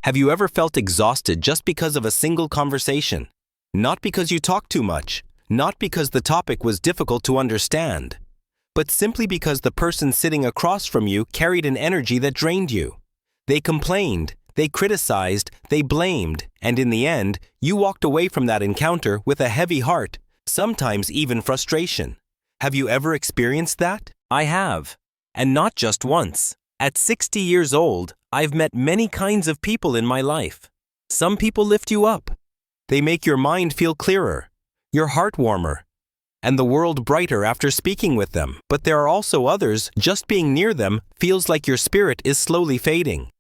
Have you ever felt exhausted just because of a single conversation? Not because you talked too much, not because the topic was difficult to understand, but simply because the person sitting across from you carried an energy that drained you. They complained, they criticized, they blamed, and in the end, you walked away from that encounter with a heavy heart, sometimes even frustration. Have you ever experienced that? I have. And not just once. At 60 years old, I've met many kinds of people in my life. Some people lift you up. They make your mind feel clearer, your heart warmer, and the world brighter after speaking with them. But there are also others, just being near them feels like your spirit is slowly fading.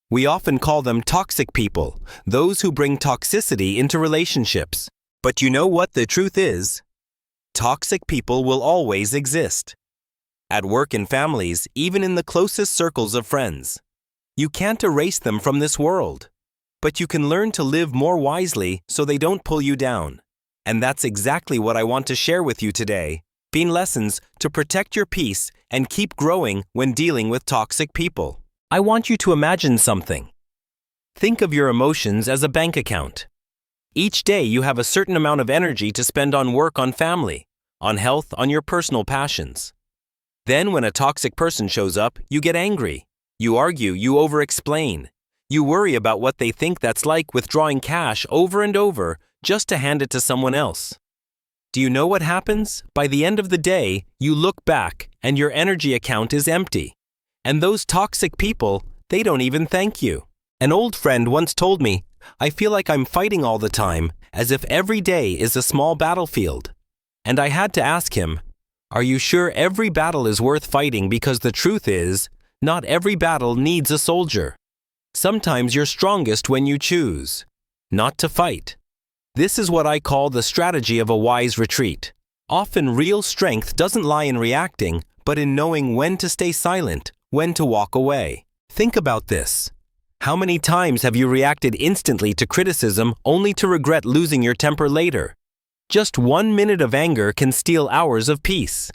We often call them toxic people, those who bring toxicity into relationships. But you know what the truth is? Toxic people will always exist. At work and families, even in the closest circles of friends. You can't erase them from this world. But you can learn to live more wisely so they don't pull you down. And that's exactly what I want to share with you today. Being lessons to protect your peace and keep growing when dealing with toxic people. I want you to imagine something. Think of your emotions as a bank account. Each day you have a certain amount of energy to spend on work, on family, on health, on your personal passions. Then when a toxic person shows up, you get angry. You argue, you over-explain. You worry about what they think. That's like withdrawing cash over and over just to hand it to someone else. Do you know what happens? By the end of the day, you look back and your energy account is empty. And those toxic people, they don't even thank you. An old friend once told me, I feel like I'm fighting all the time, as if every day is a small battlefield. And I had to ask him, are you sure every battle is worth fighting? Because the truth is, not every battle needs a soldier. Sometimes you're strongest when you choose not to fight. This is what I call the strategy of a wise retreat. Often real strength doesn't lie in reacting, but in knowing when to stay silent, when to walk away. Think about this. How many times have you reacted instantly to criticism only to regret losing your temper later? Just 1 minute of anger can steal hours of peace.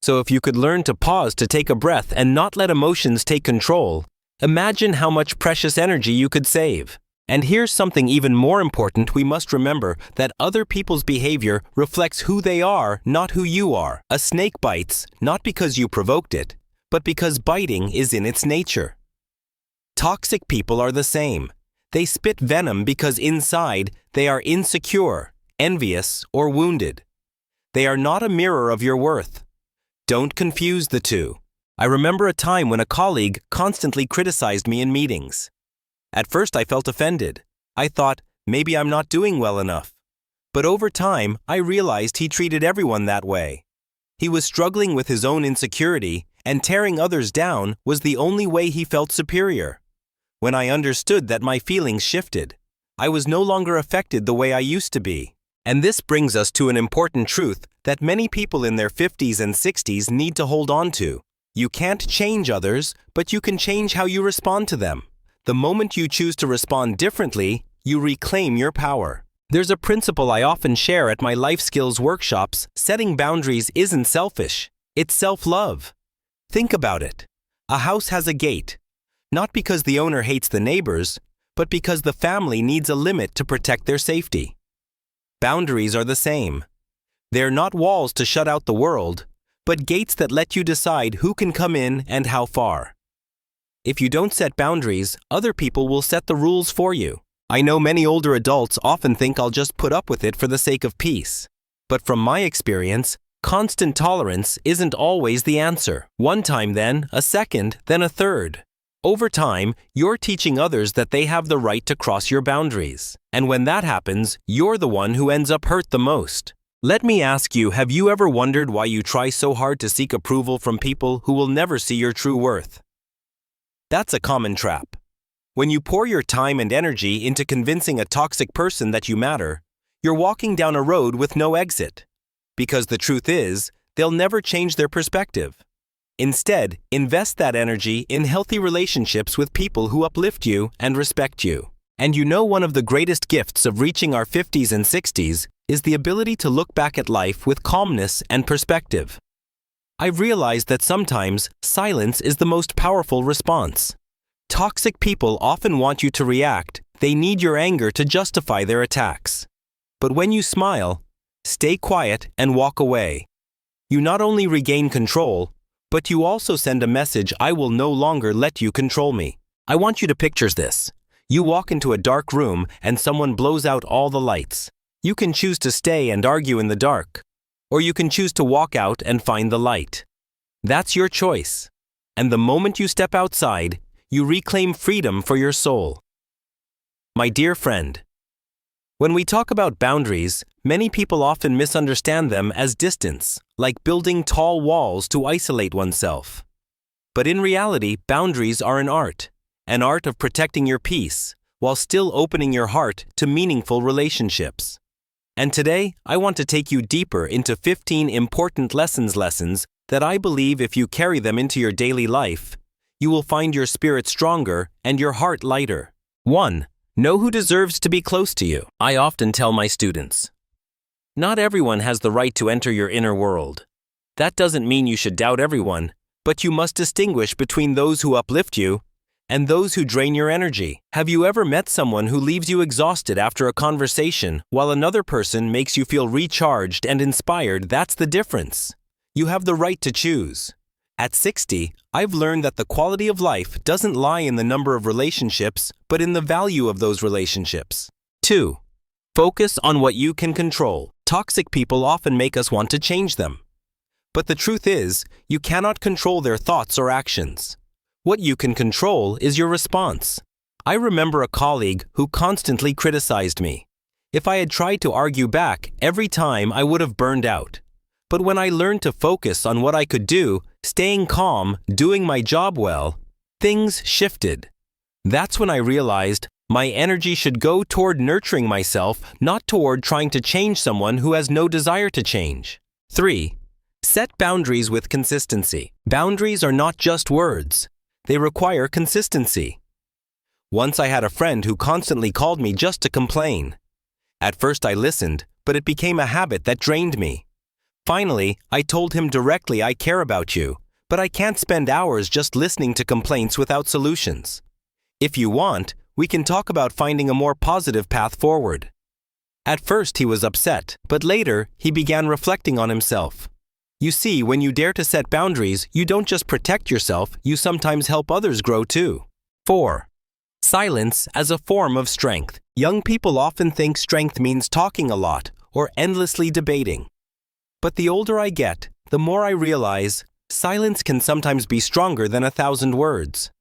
So if you could learn to pause, to take a breath and not let emotions take control, imagine how much precious energy you could save. And here's something even more important. We must remember that other people's behavior reflects who they are, not who you are. A snake bites, not because you provoked it, but because biting is in its nature. Toxic people are the same. They spit venom because inside they are insecure, envious, or wounded. They are not a mirror of your worth. Don't confuse the two. I remember a time when a colleague constantly criticized me in meetings. At first I felt offended. I thought, maybe I'm not doing well enough. But over time, I realized he treated everyone that way. He was struggling with his own insecurity, and tearing others down was the only way he felt superior. When I understood that my feelings shifted, I was no longer affected the way I used to be. And this brings us to an important truth that many people in their 50s and 60s need to hold on to. You can't change others, but you can change how you respond to them. The moment you choose to respond differently, you reclaim your power. There's a principle I often share at my life skills workshops. Setting boundaries isn't selfish. It's self-love. Think about it. A house has a gate. Not because the owner hates the neighbors, but because the family needs a limit to protect their safety. Boundaries are the same. They're not walls to shut out the world, but gates that let you decide who can come in and how far. If you don't set boundaries, other people will set the rules for you. I know many older adults often think I'll just put up with it for the sake of peace. But from my experience, constant tolerance isn't always the answer. One time then, a second, then a third. Over time, you're teaching others that they have the right to cross your boundaries. And when that happens, you're the one who ends up hurt the most. Let me ask you, have you ever wondered why you try so hard to seek approval from people who will never see your true worth? That's a common trap. When you pour your time and energy into convincing a toxic person that you matter, you're walking down a road with no exit. Because the truth is, they'll never change their perspective. Instead, invest that energy in healthy relationships with people who uplift you and respect you. And you know, one of the greatest gifts of reaching our 50s and 60s is the ability to look back at life with calmness and perspective. I've realized that sometimes silence is the most powerful response. Toxic people often want you to react. They need your anger to justify their attacks. But when you smile, stay quiet and walk away, you not only regain control, but you also send a message: I will no longer let you control me. I want you to picture this. You walk into a dark room and someone blows out all the lights. You can choose to stay and argue in the dark, or you can choose to walk out and find the light. That's your choice. And the moment you step outside, you reclaim freedom for your soul. My dear friend, when we talk about boundaries, many people often misunderstand them as distance, like building tall walls to isolate oneself. But in reality, boundaries are an art of protecting your peace, while still opening your heart to meaningful relationships. And today, I want to take you deeper into 15 important lessons that I believe if you carry them into your daily life, you will find your spirit stronger and your heart lighter. 1. Know who deserves to be close to you. I often tell my students, not everyone has the right to enter your inner world. That doesn't mean you should doubt everyone, but you must distinguish between those who uplift you and those who drain your energy. Have you ever met someone who leaves you exhausted after a conversation, while another person makes you feel recharged and inspired? That's the difference. You have the right to choose. At 60, I've learned that the quality of life doesn't lie in the number of relationships, but in the value of those relationships. 2. Focus on what you can control. Toxic people often make us want to change them. But the truth is, you cannot control their thoughts or actions. What you can control is your response. I remember a colleague who constantly criticized me. If I had tried to argue back, every time I would have burned out. But when I learned to focus on what I could do, staying calm, doing my job well, things shifted. That's when I realized my energy should go toward nurturing myself, not toward trying to change someone who has no desire to change. 3. Set boundaries with consistency. Boundaries are not just words. They require consistency. Once I had a friend who constantly called me just to complain. At first I listened, but it became a habit that drained me. Finally, I told him directly, I care about you, but I can't spend hours just listening to complaints without solutions. If you want, we can talk about finding a more positive path forward. At first he was upset, but later he began reflecting on himself. You see, when you dare to set boundaries, you don't just protect yourself, you sometimes help others grow too. 4. Silence as a form of strength. Young people often think strength means talking a lot or endlessly debating. But the older I get, the more I realize silence can sometimes be stronger than 1,000 words.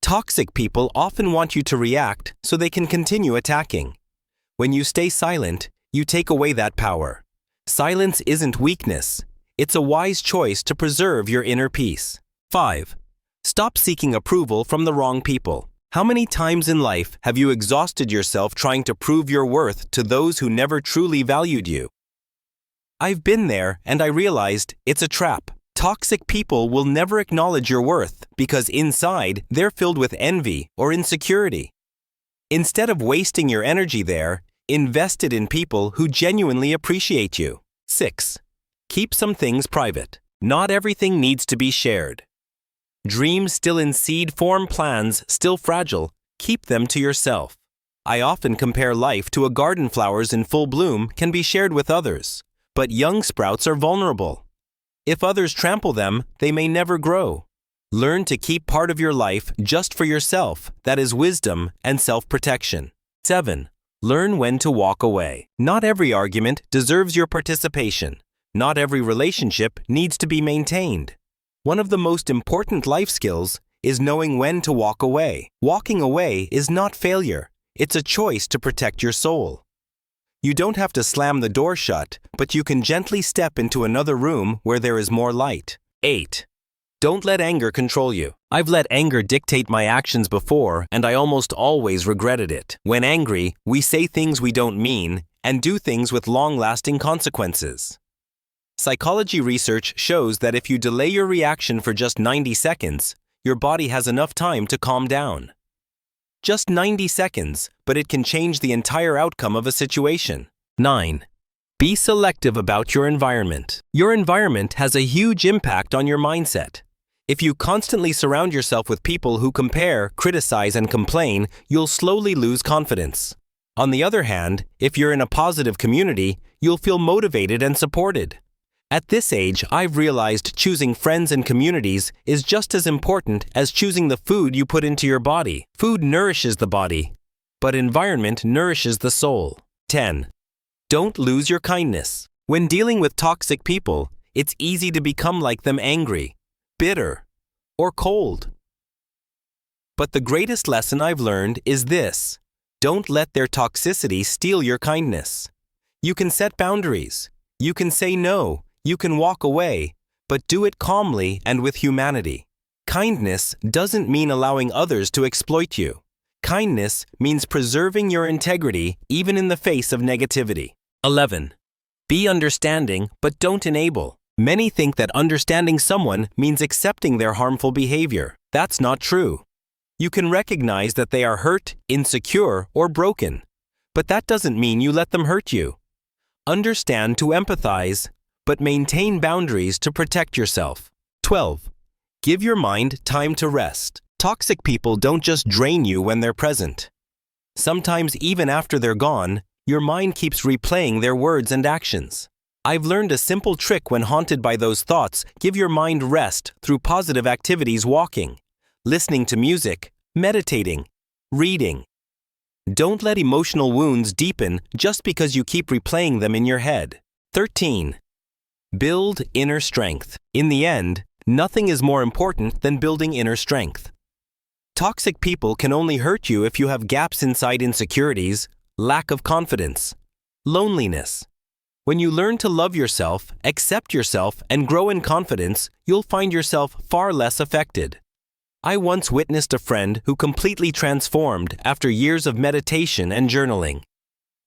Toxic people often want you to react so they can continue attacking. When you stay silent, you take away that power. Silence isn't weakness. It's a wise choice to preserve your inner peace. 5. Stop seeking approval from the wrong people. How many times in life have you exhausted yourself trying to prove your worth to those who never truly valued you? I've been there, and I realized it's a trap. Toxic people will never acknowledge your worth because inside they're filled with envy or insecurity. Instead of wasting your energy there, invest it in people who genuinely appreciate you. 6. Keep some things private. Not everything needs to be shared. Dreams still in seed form, plans still fragile, keep them to yourself. I often compare life to a garden. Flowers in full bloom can be shared with others. But young sprouts are vulnerable. If others trample them, they may never grow. Learn to keep part of your life just for yourself. That is wisdom and self-protection. 7. Learn when to walk away. Not every argument deserves your participation. Not every relationship needs to be maintained. One of the most important life skills is knowing when to walk away. Walking away is not failure. It's a choice to protect your soul. You don't have to slam the door shut, but you can gently step into another room where there is more light. 8. Don't let anger control you. I've let anger dictate my actions before, and I almost always regretted it. When angry, we say things we don't mean and do things with long-lasting consequences. Psychology research shows that if you delay your reaction for just 90 seconds, your body has enough time to calm down. Just 90 seconds, but it can change the entire outcome of a situation. 9. Be selective about your environment. Your environment has a huge impact on your mindset. If you constantly surround yourself with people who compare, criticize, and complain, you'll slowly lose confidence. On the other hand, if you're in a positive community, you'll feel motivated and supported. At this age, I've realized choosing friends and communities is just as important as choosing the food you put into your body. Food nourishes the body, but environment nourishes the soul. 10. Don't lose your kindness. When dealing with toxic people, it's easy to become like them, angry, bitter, or cold. But the greatest lesson I've learned is this: don't let their toxicity steal your kindness. You can set boundaries. You can say no. You can walk away, but do it calmly and with humanity. Kindness doesn't mean allowing others to exploit you. Kindness means preserving your integrity even in the face of negativity. 11. Be understanding, but don't enable. Many think that understanding someone means accepting their harmful behavior. That's not true. You can recognize that they are hurt, insecure, or broken, but that doesn't mean you let them hurt you. Understand to empathize, but maintain boundaries to protect yourself. 12. Give your mind time to rest. Toxic people don't just drain you when they're present. Sometimes even after they're gone, your mind keeps replaying their words and actions. I've learned a simple trick when haunted by those thoughts. Give your mind rest through positive activities: walking, listening to music, meditating, reading. Don't let emotional wounds deepen just because you keep replaying them in your head. 13. Build inner strength. In the end, nothing is more important than building inner strength. Toxic people can only hurt you if you have gaps inside: insecurities, lack of confidence, loneliness. When you learn to love yourself, accept yourself, and grow in confidence, you'll find yourself far less affected. I once witnessed a friend who completely transformed after years of meditation and journaling.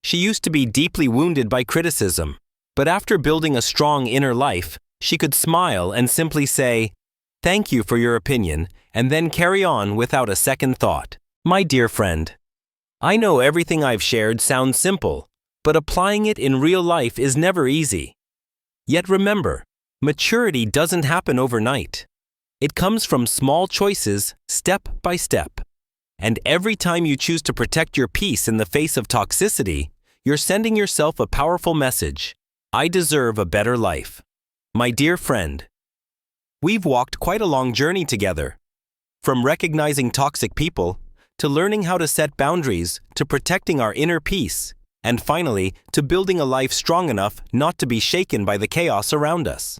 She used to be deeply wounded by criticism, but after building a strong inner life, she could smile and simply say, "Thank you for your opinion," and then carry on without a second thought. My dear friend, I know everything I've shared sounds simple, but applying it in real life is never easy. Yet remember, maturity doesn't happen overnight. It comes from small choices, step by step. And every time you choose to protect your peace in the face of toxicity, you're sending yourself a powerful message: I deserve a better life. My dear friend, we've walked quite a long journey together. From recognizing toxic people, to learning how to set boundaries, to protecting our inner peace, and finally, to building a life strong enough not to be shaken by the chaos around us.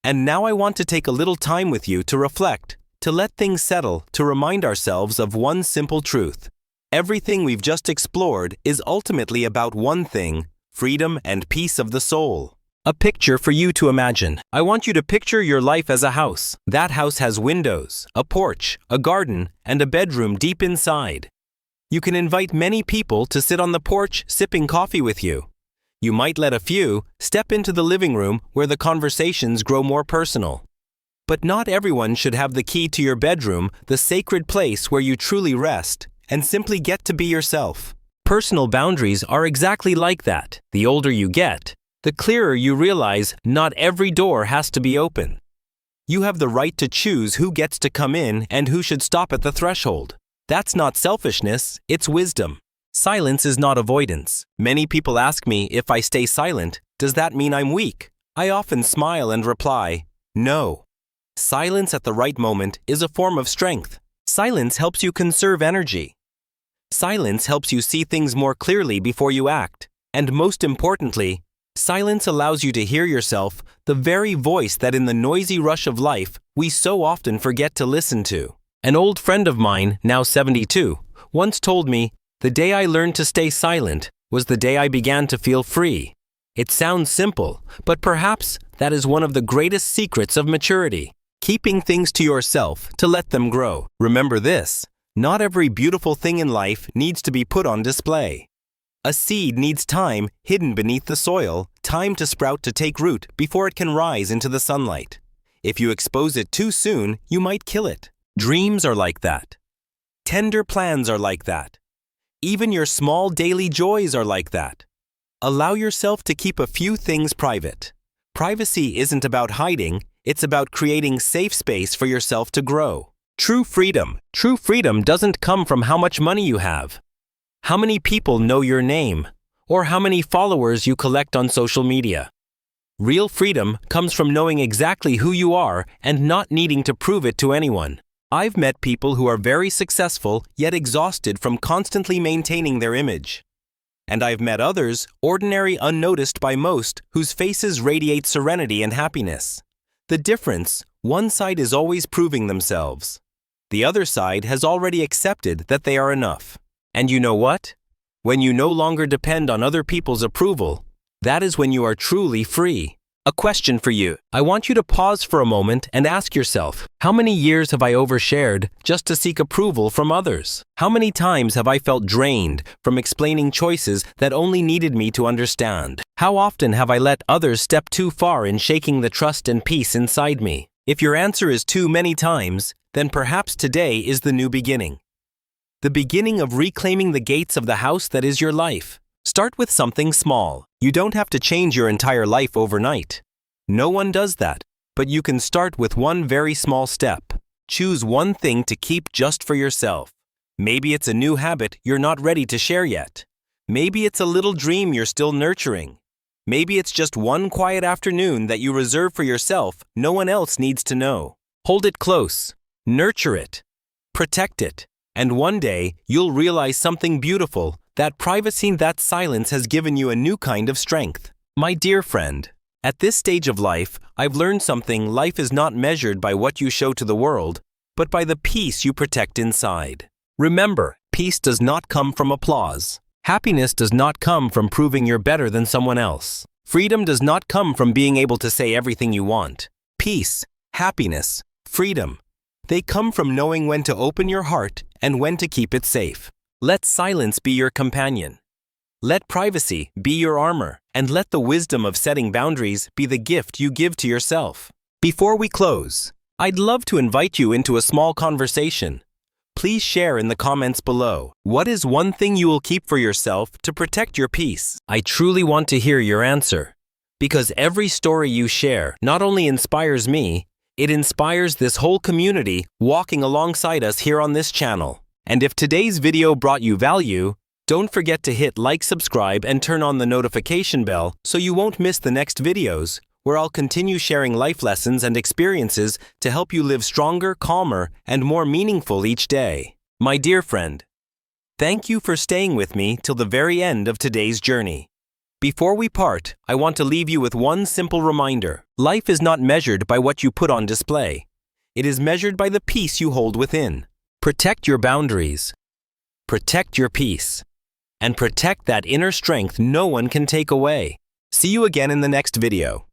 And now I want to take a little time with you to reflect, to let things settle, to remind ourselves of one simple truth. Everything we've just explored is ultimately about one thing: freedom and peace of the soul. A picture for you to imagine. I want you to picture your life as a house. That house has windows, a porch, a garden, and a bedroom deep inside. You can invite many people to sit on the porch sipping coffee with you. You might let a few step into the living room where the conversations grow more personal. But not everyone should have the key to your bedroom, the sacred place where you truly rest and simply get to be yourself. Personal boundaries are exactly like that. The older you get, the clearer you realize not every door has to be open. You have the right to choose who gets to come in and who should stop at the threshold. That's not selfishness, it's wisdom. Silence is not avoidance. Many people ask me, if I stay silent, does that mean I'm weak? I often smile and reply, no. Silence at the right moment is a form of strength. Silence helps you conserve energy. Silence helps you see things more clearly before you act. And most importantly, silence allows you to hear yourself, the very voice that in the noisy rush of life we so often forget to listen to. An old friend of mine, now 72, once told me, "The day I learned to stay silent was the day I began to feel free." It sounds simple, but perhaps that is one of the greatest secrets of maturity. Keeping things to yourself to let them grow. Remember this: not every beautiful thing in life needs to be put on display. A seed needs time hidden beneath the soil, time to sprout to take root before it can rise into the sunlight. If you expose it too soon, you might kill it. Dreams are like that. Tender plans are like that. Even your small daily joys are like that. Allow yourself to keep a few things private. Privacy isn't about hiding, It's about creating safe space for yourself to grow. True freedom doesn't come from how much money you have, how many people know your name, or how many followers you collect on social media. Real freedom comes from knowing exactly who you are and not needing to prove it to anyone. I've met people who are very successful yet exhausted from constantly maintaining their image. And I've met others, ordinary, unnoticed by most, whose faces radiate serenity and happiness. The difference, one side is always proving themselves. The other side has already accepted that they are enough. And you know what? When you no longer depend on other people's approval, that is when you are truly free. A question for you. I want you to pause for a moment and ask yourself, how many years have I overshared just to seek approval from others? How many times have I felt drained from explaining choices that only needed me to understand? How often have I let others step too far in shaking the trust and peace inside me? If your answer is too many times, then perhaps today is the new beginning. The beginning of reclaiming the gates of the house that is your life. Start with something small. You don't have to change your entire life overnight. No one does that, but you can start with one very small step. Choose one thing to keep just for yourself. Maybe it's a new habit you're not ready to share yet. Maybe it's a little dream you're still nurturing. Maybe it's just one quiet afternoon that you reserve for yourself no one else needs to know. Hold it close. Nurture it. Protect it. And one day, you'll realize something beautiful. That privacy, that silence has given you a new kind of strength. My dear friend, at this stage of life, I've learned something. Life is not measured by what you show to the world, but by the peace you protect inside. Remember, peace does not come from applause. Happiness does not come from proving you're better than someone else. Freedom does not come from being able to say everything you want. Peace, happiness, freedom. They come from knowing when to open your heart and when to keep it safe. Let silence be your companion. Let privacy be your armor, and let the wisdom of setting boundaries be the gift you give to yourself. Before we close, I'd love to invite you into a small conversation. Please share in the comments below. What is one thing you will keep for yourself to protect your peace? I truly want to hear your answer, because every story you share not only inspires me, it inspires this whole community walking alongside us here on this channel. And if today's video brought you value, don't forget to hit like, subscribe, and turn on the notification bell so you won't miss the next videos, where I'll continue sharing life lessons and experiences to help you live stronger, calmer, and more meaningful each day. My dear friend, thank you for staying with me till the very end of today's journey. Before we part, I want to leave you with one simple reminder. Life is not measured by what you put on display. It is measured by the peace you hold within. Protect your boundaries, protect your peace, and protect that inner strength no one can take away. See you again in the next video.